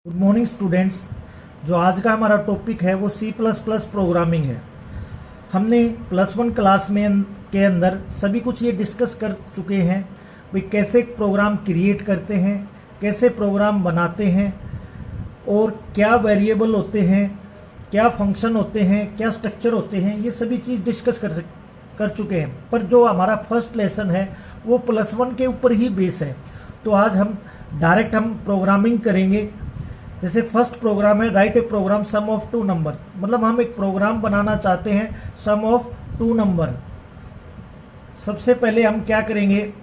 Good morning students. जो आज का हमारा टॉपिक है वो C++ प्रोग्रामिंग है। हमने +1 क्लास में के अंदर सभी कुछ ये डिस्कस कर चुके हैं भाई कैसे प्रोग्राम क्रिएट करते हैं, कैसे प्रोग्राम बनाते हैं और क्या वेरिएबल होते हैं, क्या फंक्शन होते हैं, क्या स्ट्रक्चर होते हैं, ये सभी चीज़ डिस्कस कर चुके हैं। पर जो हमारा फर्स्ट लेसन है वो +1 के ऊपर ही बेस है। तो आज हम डायरेक्ट प्रोग्रामिंग करेंगे। जैसे फर्स्ट प्रोग्राम है right a program sum of 2 number, मतलब हम एक प्रोग्राम बनाना चाहते हैं सम ऑफ 2 नंबर। सबसे पहले हम क्या करेंगे,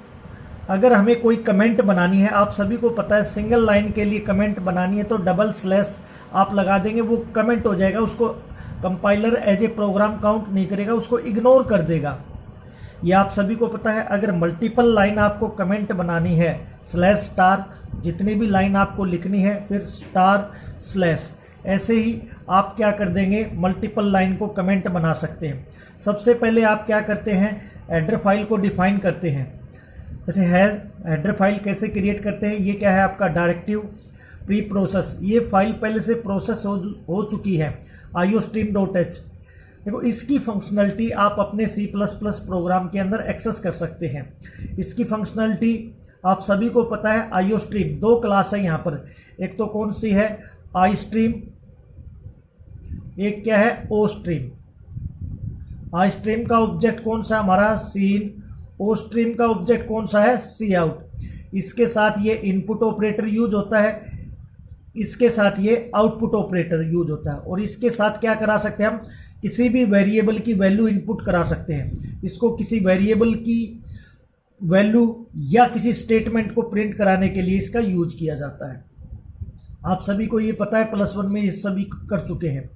अगर हमें कोई कमेंट बनानी है, आप सभी को पता है सिंगल लाइन के लिए कमेंट बनानी है तो डबल स्लैश आप लगा देंगे, वो कमेंट हो जाएगा, उसको compiler as a program count नहीं करेगा, उसको इग्नोर कर देगा। ये आप सभी को पता है। अगर मल्टीपल लाइन आपको कमेंट बनानी है स्लैश स्टार, जितनी भी लाइन आपको लिखनी है फिर स्टार स्लैश, ऐसे ही आप क्या कर देंगे मल्टीपल लाइन को कमेंट बना सकते हैं। सबसे पहले आप क्या करते हैं, हेडर फाइल को डिफाइन करते हैं। जैसे हेडर फाइल कैसे क्रिएट करते हैं, ये क्या है आपका डायरेक्टिव प्री प्रोसेस, ये फाइल पहले से प्रोसेस हो चुकी है iostream.h। देखो इसकी फंक्शनलिटी आप अपने C++ प्रोग्राम के अंदर एक्सेस कर सकते हैं। इसकी फंक्शनलिटी आप सभी को पता है iostream, 2 क्लास है यहाँ पर, एक तो कौन सी है iStream, एक क्या है oStream। iStream का ऑब्जेक्ट कौन सा हमारा scene, oStream का ऑब्जेक्ट कौन सा है cout। इसके साथ ये इनपुट ऑपरेटर यूज होता है, इसके साथ ये आउटपुट ऑपरेटर यूज होता है, और इसके साथ क्या करा सकते हैं हम, किसी भी वेरिएबल की वैल्यू इनपुट करा सकते हैं। इसको किसी वेरिएबल की वैल्यू या किसी स्टेटमेंट को प्रिंट कराने के लिए इसका यूज किया जाता है। आप सभी को ये पता है, +1 में ये सभी कर चुके हैं।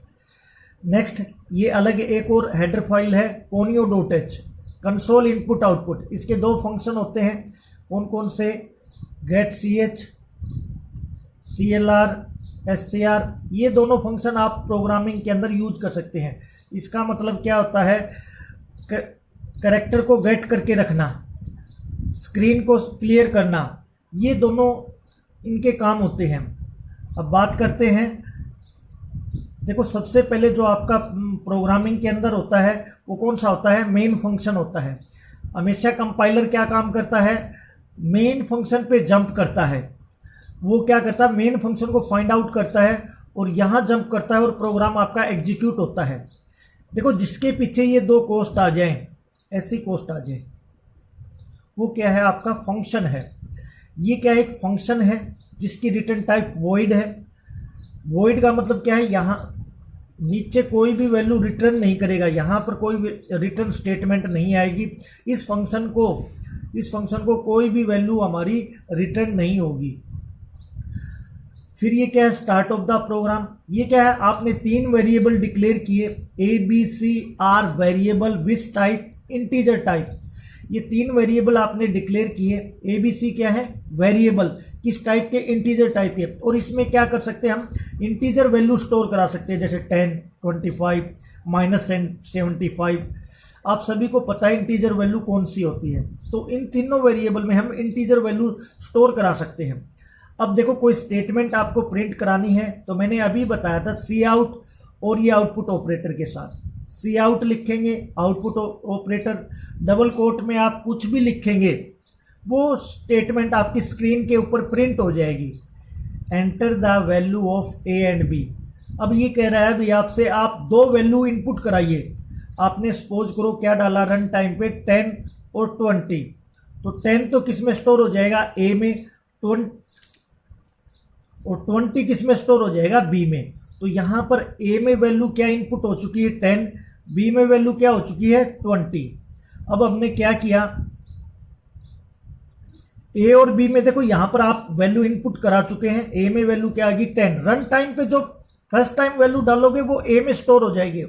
नेक्स्ट ये अलग एक और हेडर फाइल है conio.h, कंसोल इनपुट आउटपुट। इसके 2 फंक्शन होते हैं, कौन कौन से, get ch, clr, scr, ये दोनों फंक्शन आप प्रोग्रामिंग के अंदर यूज कर सकते हैं। इसका मतलब क्या होता है, कैरेक्टर को गेट करके रखना, स्क्रीन को क्लियर करना, ये दोनों इनके काम होते हैं। अब बात करते हैं, देखो सबसे पहले जो आपका प्रोग्रामिंग के अंदर होता है वो कौन सा होता है, मेन फंक्शन होता है। हमेशा कंपाइलर क्या काम करता है, मेन फंक्शन पे जंप करता है। वो क्या करता है, मेन फंक्शन को फाइंड आउट करता है और यहाँ जंप करता है और प्रोग्राम आपका एग्जीक्यूट होता है। देखो जिसके पीछे ये 2 कोस्ट आ जाएं, ऐसी कोस्ट आ जाए, वो क्या है आपका फंक्शन है। ये क्या है, एक फंक्शन है जिसकी रिटर्न टाइप वॉइड है। वॉइड का मतलब क्या है, यहाँ नीचे कोई भी वैल्यू रिटर्न नहीं करेगा, यहाँ पर कोई भी रिटर्न स्टेटमेंट नहीं आएगी। इस फंक्शन को कोई भी वैल्यू हमारी रिटर्न नहीं होगी। फिर ये क्या है, स्टार्ट ऑफ द प्रोग्राम। ये क्या है, आपने 3 वेरिएबल डिक्लेयर किए, ABC are variable which type, integer type. ये 3 वेरिएबल आपने डिक्लेयर किए। ABC क्या है, वेरिएबल, किस टाइप के, इंटीजर टाइप के। और इसमें क्या कर सकते हैं हम, इंटीजर वैल्यू स्टोर करा सकते हैं, जैसे 10, 25, -75। आप सभी को पता है इंटीजर वैल्यू कौन सी होती है। तो इन तीनों वेरिएबल में हम इंटीजर वैल्यू स्टोर करा सकते हैं। अब देखो कोई स्टेटमेंट आपको प्रिंट करानी है तो मैंने अभी बताया था cout और ये आउटपुट ऑपरेटर के साथ। cout लिखेंगे, आउटपुट ऑपरेटर, डबल कोट में आप कुछ भी लिखेंगे वो स्टेटमेंट आपकी स्क्रीन के ऊपर प्रिंट हो जाएगी। Enter the value of A and B। अब ये कह रहा है भाई आपसे, आप 2 वैल्यू इनपुट कराइए। आपने सपोज करो क्या डाला रन टाइम पे, 10 और 20। तो 10 तो किस में स्टोर हो जाएगा, A में, और 20 किस में स्टोर हो जाएगा, B में। तो यहाँ पर A में वैल्यू क्या इनपुट हो चुकी है, 10, B में वैल्यू क्या हो चुकी है, 20। अब हमने क्या किया, A और B में देखो यहाँ पर आप वैल्यू इनपुट करा चुके हैं। A में वैल्यू क्या आ गई, 10। रन टाइम पे जो फर्स्ट टाइम वैल्यू डालोगे वो A में स्टोर हो जाएगी,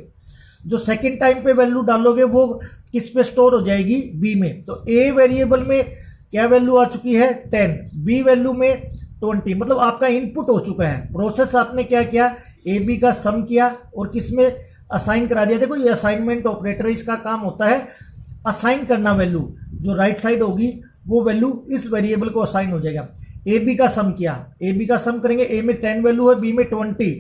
जो सेकेंड टाइम पे वैल्यू डालोगे वो किस पे स्टोर हो जाएगी, B में। तो A वेरिएबल में क्या वैल्यू आ चुकी है, 10, B वैल्यू में 20, मतलब आपका इनपुट हो चुका है। प्रोसेस आपने क्या किया, AB का सम किया और किसमें असाइन करा दिया। देखो ये असाइनमेंट ऑपरेटर, इसका काम होता है असाइन करना वैल्यू, जो राइट साइड होगी वो वैल्यू इस वेरिएबल को असाइन हो जाएगा। ए बी का सम किया, ए बी का सम करेंगे, ए में 10 वैल्यू है, बी में 20,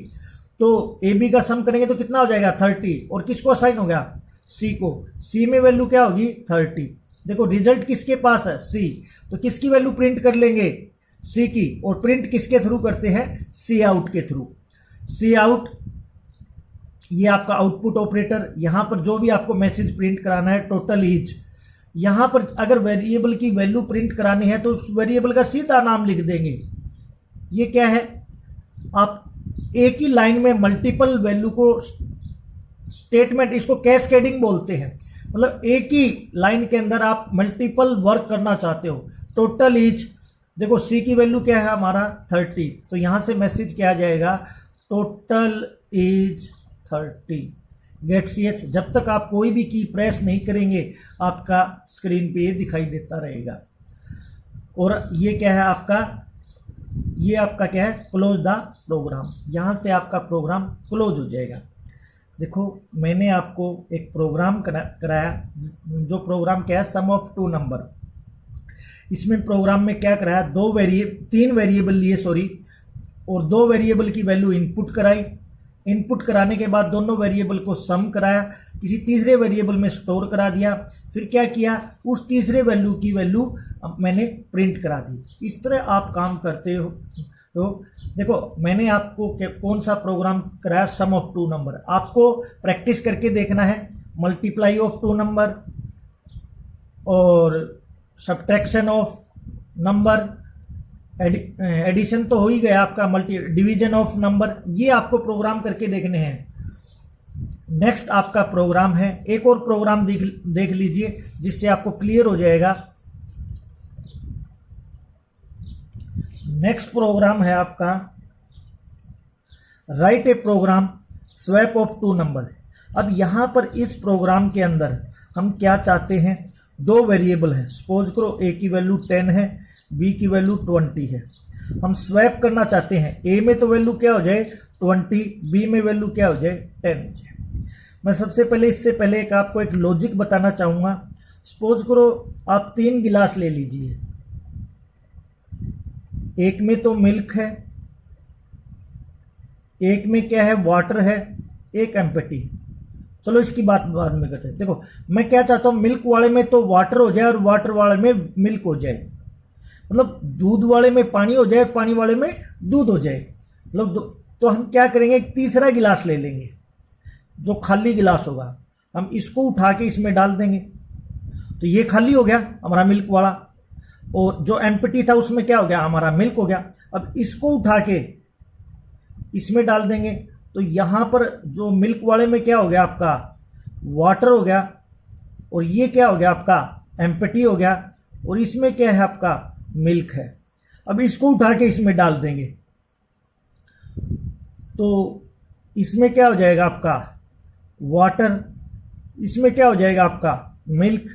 तो ए बी का सम करेंगे तो कितना हो जाएगा 30, और किसको असाइन हो गया सी को, सी में वैल्यू क्या होगी 30। देखो रिजल्ट किसके पास है सी, तो किसकी वैल्यू प्रिंट कर लेंगे सी की, और प्रिंट किसके थ्रू करते हैं सी आउट के थ्रू। सी आउट ये आपका आउटपुट ऑपरेटर, यहां पर जो भी आपको मैसेज प्रिंट कराना है टोटल इज, यहां पर अगर वेरिएबल की वैल्यू प्रिंट करानी है तो उस वेरिएबल का सीधा नाम लिख देंगे। ये क्या है, आप एक ही लाइन में मल्टीपल वैल्यू को स्टेटमेंट, इसको कैस्केडिंग बोलते हैं, मतलब एक ही लाइन के अंदर आप मल्टीपल वर्क करना चाहते हो। टोटल इज, देखो सी की वैल्यू क्या है हमारा 30, तो यहां से मैसेज क्या आ जाएगा total is 30 get C H. जब तक आप कोई भी की प्रेस नहीं करेंगे आपका स्क्रीन पे ये दिखाई देता रहेगा। और ये क्या है आपका, ये आपका क्या है क्लोज द प्रोग्राम, यहां से आपका प्रोग्राम क्लोज हो जाएगा। देखो मैंने आपको एक प्रोग्राम कराया, जो प्रोग्राम क्या है सम ऑफ टू नंबर। इसमें प्रोग्राम में क्या कराया, तीन वेरिएबल लिए और दो वेरिएबल की वैल्यू इनपुट कराई। इनपुट कराने के बाद दोनों वेरिएबल को सम कराया, किसी तीसरे वेरिएबल में स्टोर करा दिया, फिर क्या किया उस तीसरे वैल्यू की वैल्यू मैंने प्रिंट करा दी। इस तरह आप काम करते हो। तो देखो मैंने आपको कौन सा प्रोग्राम कराया, सम ऑफ टू नंबर। आपको प्रैक्टिस करके देखना है, मल्टीप्लाई ऑफ टू नंबर और सब्ट्रैक्शन ऑफ नंबर, एडिशन तो हो ही गया आपका, डिवीजन ऑफ नंबर, ये आपको प्रोग्राम करके देखने हैं। नेक्स्ट आपका प्रोग्राम है, एक और प्रोग्राम देख लीजिए जिससे आपको क्लियर हो जाएगा। नेक्स्ट प्रोग्राम है आपका right a program swap of two number. अब यहां पर इस प्रोग्राम के अंदर हम क्या चाहते हैं, दो वेरिएबल है, सपोज करो ए की वैल्यू 10 है, बी की वैल्यू 20 है। हम स्वैप करना चाहते हैं, ए में तो वैल्यू क्या हो जाए 20, बी में वैल्यू क्या हो जाए 10 हो जाए। मैं सबसे पहले इससे पहले आपको एक लॉजिक बताना चाहूंगा। सपोज करो आप 3 गिलास ले लीजिए, एक में तो मिल्क है, एक में क्या है वाटर है, एक एम्प्टी। चलो इसकी बात बाद में करते हैं। देखो मैं क्या चाहता हूं, मिल्क वाले में तो वाटर हो जाए और वाटर वाले में मिल्क हो जाए, मतलब दूध वाले में पानी हो जाए, पानी वाले में दूध हो जाए, मतलब तो हम क्या करेंगे, एक तीसरा गिलास ले लेंगे जो खाली गिलास होगा, हम इसको उठा के इसमें डाल देंगे, तो ये खाली हो गया हमारा मिल्क वाला, और जो एम्प्टी था उसमें क्या हो गया हमारा मिल्क हो गया। अब इसको उठा के इसमें डाल देंगे, तो यहां पर जो मिल्क वाले में क्या हो गया आपका वाटर हो गया, और ये क्या हो गया आपका एम्प्टी हो गया, और इसमें क्या है आपका मिल्क है। अब इसको उठा के इसमें डाल देंगे, तो इसमें क्या हो जाएगा आपका वाटर, इसमें क्या हो जाएगा आपका मिल्क,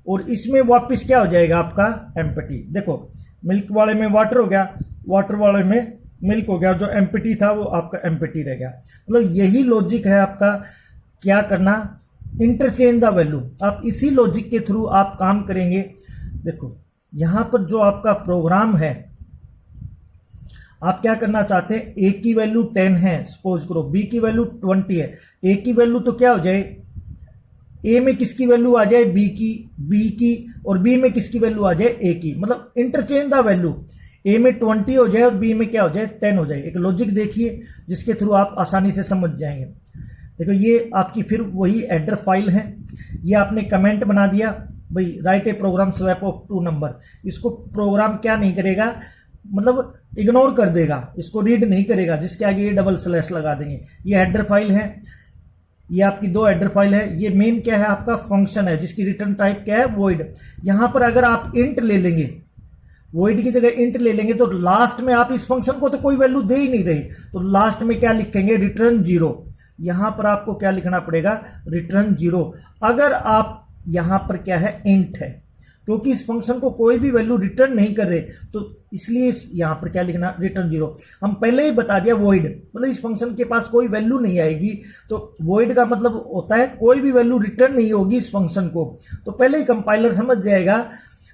और इसमें वापस क्या हो जाएगा आपका एम्प्टी। देखो मिल्क वाले में वाटर हो गया, वाटर वाले में मिल्क हो गया, जो एम्प्टी था वो आपका एम्प्टी रह गया। मतलब यही लॉजिक है आपका, क्या करना इंटरचेंज द वैल्यू। आप इसी लॉजिक के थ्रू आप काम करेंगे। देखो यहां पर जो आपका प्रोग्राम है, आप क्या करना चाहते हैं, ए की वैल्यू 10 है सपोज करो, बी की वैल्यू 20 है। ए की वैल्यू तो क्या हो जाए, ए में किसकी वैल्यू आ जाए बी की, और बी में किसकी वैल्यू आ जाए ए की, मतलब इंटरचेंज द वैल्यू, ए में 20 हो जाए और बी में क्या हो जाए 10 हो जाए। एक लॉजिक देखिए जिसके थ्रू आप आसानी से समझ जाएंगे। देखो ये आपकी फिर वही एडर फाइल है, ये आपने कमेंट बना दिया भाई right a program swap of two number. इसको प्रोग्राम क्या नहीं करेगा, मतलब इग्नोर कर देगा, इसको रीड नहीं करेगा, जिसके आगे ये डबल स्लैश लगा देंगे। ये हेडर फाइल है, ये आपकी 2 हेडर फाइल है। ये मेन क्या है आपका फंक्शन है, जिसकी रिटर्न टाइप क्या है वॉइड। यहां पर अगर आप इंट ले लेंगे, वॉइड की जगह इंट ले लेंगे, तो लास्ट में आप इस फंक्शन को तो कोई वैल्यू दे ही नहीं रही, तो लास्ट में क्या लिखेंगे रिटर्न 0। यहां पर आपको क्या लिखना पड़ेगा रिटर्न 0। अगर आप यहां पर क्या है इंट है, क्योंकि इस फंक्शन को कोई भी वैल्यू रिटर्न नहीं कर रहे, तो इसलिए यहां पर क्या लिखना रिटर्न 0। हम पहले ही बता दिया वॉइड मतलब इस फंक्शन के पास कोई वैल्यू नहीं आएगी, तो वॉइड का मतलब होता है कोई भी वैल्यू रिटर्न नहीं होगी इस फंक्शन को। तो पहले ही कंपाइलर समझ जाएगा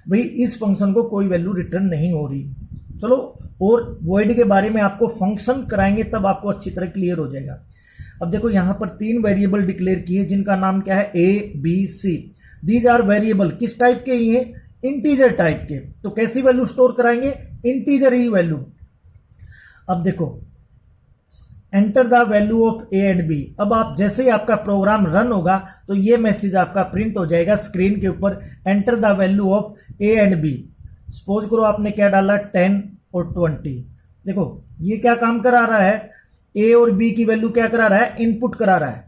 भाई इस फंक्शन को कोई वैल्यू रिटर्न नहीं हो रही। चलो, और वॉइड के बारे में आपको फंक्शन कराएंगे तब आपको अच्छी तरह क्लियर हो जाएगा। अब देखो यहाँ पर 3 वेरिएबल डिक्लेयर किए जिनका नाम क्या है, A B C. These are variable किस टाइप के, ये इंटीजर टाइप के। तो कैसी वैल्यू स्टोर कराएंगे, इंटीजर ही वैल्यू। अब देखो, enter the value of A and B. अब आप जैसे ही आपका प्रोग्राम रन होगा तो ये मैसेज आपका प्रिंट हो जाएगा स्क्रीन के ऊपर, enter the value of A and B. Suppose करो आपने क्या डाला, 10 और 20। देखो ये क्या काम करा रहा है, ए और बी की वैल्यू क्या करा रहा है, इनपुट करा रहा है।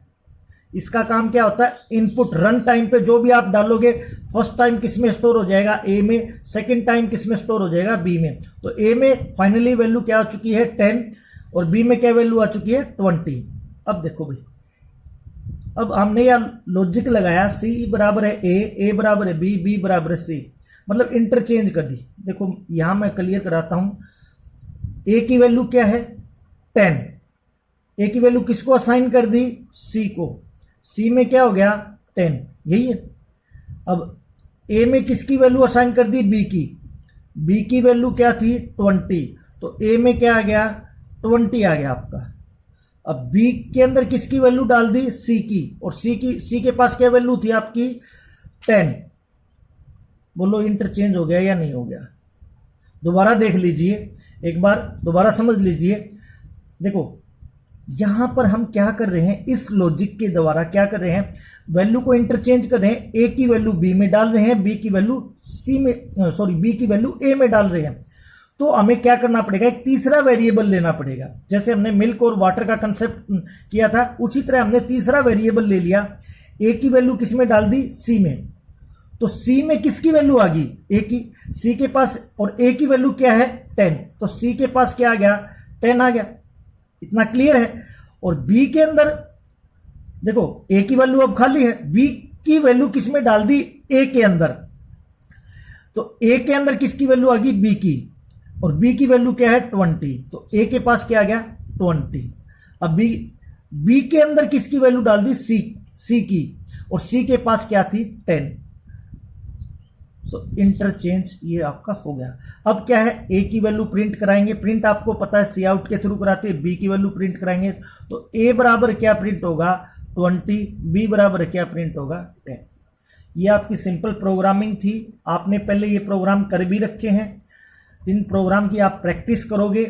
इसका काम क्या होता है, इनपुट। रन टाइम पे जो भी आप डालोगे, फर्स्ट टाइम किस में स्टोर हो जाएगा, ए में, सेकंड टाइम किस में स्टोर हो जाएगा, बी में। तो ए में फाइनली वैल्यू क्या आ चुकी है, 10, और बी में क्या वैल्यू आ चुकी है, 20। अब देखो भाई, अब हमने यह लॉजिक लगाया, सी बराबर है ए बराबर है बी, बी बराबर है सी, मतलब इंटरचेंज कर दी। देखो यहां मैं क्लियर कराता हूं, ए की वैल्यू क्या है, 10। ए की वैल्यू किसको असाइन कर दी, सी को। सी में क्या हो गया, 10, यही है। अब ए में किसकी वैल्यू असाइन कर दी, बी की। बी की वैल्यू क्या थी, 20, तो ए में क्या आ गया, 20 आ गया आपका। अब बी के अंदर किसकी वैल्यू डाल दी, सी की, और सी के पास क्या वैल्यू थी आपकी, 10। बोलो इंटरचेंज हो गया या नहीं हो गया। दोबारा देख लीजिए, एक बार दोबारा समझ लीजिए। देखो यहां पर हम क्या कर रहे हैं, इस लॉजिक के द्वारा क्या कर रहे हैं, वैल्यू को इंटरचेंज कर रहे हैं। ए की वैल्यू बी में डाल रहे हैं, बी की वैल्यू सी में, सॉरी बी की वैल्यू ए में डाल रहे हैं। तो हमें क्या करना पड़ेगा, एक तीसरा वेरिएबल लेना पड़ेगा। जैसे हमने मिल्क और वाटर का कंसेप्ट किया था, उसी तरह हमने तीसरा वेरिएबल ले लिया। ए की वैल्यू किस में डाल दी, सी में। तो सी में किसकी वैल्यू आ गई, ए की। सी के पास, और ए की वैल्यू क्या है, 10, तो सी के पास क्या आ गया, 10 आ गया। इतना क्लियर है। और बी के अंदर देखो, ए की वैल्यू अब खाली है, बी की वैल्यू किस में डाल दी, ए के अंदर। तो ए के अंदर किसकी वैल्यू आ गई, बी की, और बी की वैल्यू क्या है, 20, तो ए के पास क्या आ गया, 20। अब बी के अंदर किसकी वैल्यू डाल दी, सी की, और सी के पास क्या थी, 10। तो इंटरचेंज ये आपका हो गया। अब क्या है, ए की वैल्यू प्रिंट कराएंगे, प्रिंट आपको पता है सी आउट के थ्रू कराते हैं। बी की वैल्यू प्रिंट कराएंगे तो ए बराबर क्या प्रिंट होगा, 20, बी बराबर क्या प्रिंट होगा, 10। ये आपकी सिंपल प्रोग्रामिंग थी। आपने पहले ये प्रोग्राम कर भी रखे हैं। इन प्रोग्राम की आप प्रैक्टिस करोगे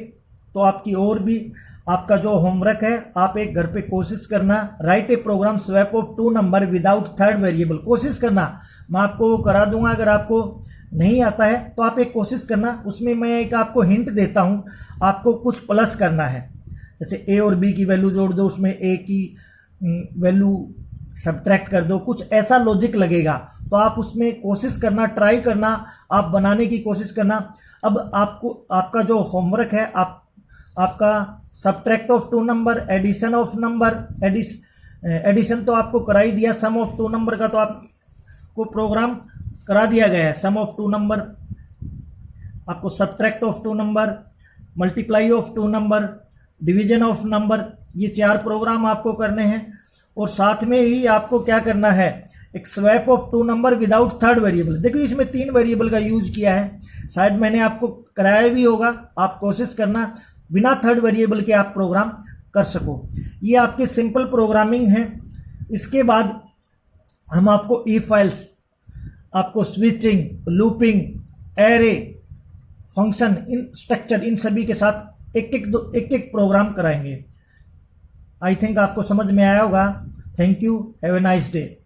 तो आपकी और भी, आपका जो होमवर्क है आप एक घर पे कोशिश करना, right a program swap of 2 number without third variable. कोशिश करना, मैं आपको करा दूंगा। अगर आपको नहीं आता है तो आप एक कोशिश करना। उसमें मैं एक आपको हिंट देता हूं, आपको कुछ प्लस करना है। जैसे ए और बी की वैल्यू जोड़ दो, उसमें ए की वैल्यू सब्ट्रैक्ट कर दो, कुछ ऐसा लॉजिक लगेगा। तो आप उसमें कोशिश करना, ट्राई करना, आप बनाने की कोशिश करना। अब आपको, आपका जो होमवर्क है, आपका subtract of 2 number, addition of number, addition तो आपको करा ही दिया, सम ऑफ 2 नंबर का तो आपको प्रोग्राम करा दिया गया है। सम ऑफ 2 नंबर, आपको subtract of 2 number, multiply of 2 number, division of number, ये 4 प्रोग्राम आपको करने हैं। और साथ में ही आपको क्या करना है, एक swap of 2 number without third variable. देखिए इसमें 3 वेरिएबल का यूज किया है, शायद मैंने आपको कराया भी होगा। आप कोशिश करना बिना थर्ड वेरिएबल के आप प्रोग्राम कर सको। ये आपकी सिंपल प्रोग्रामिंग है। इसके बाद हम आपको ई फाइल्स, आपको स्विचिंग, लूपिंग, एरे, फंक्शन, इन स्ट्रक्चर, इन सभी के साथ एक एक प्रोग्राम कराएंगे। आई थिंक आपको समझ में आया होगा। Thank you, have a nice day.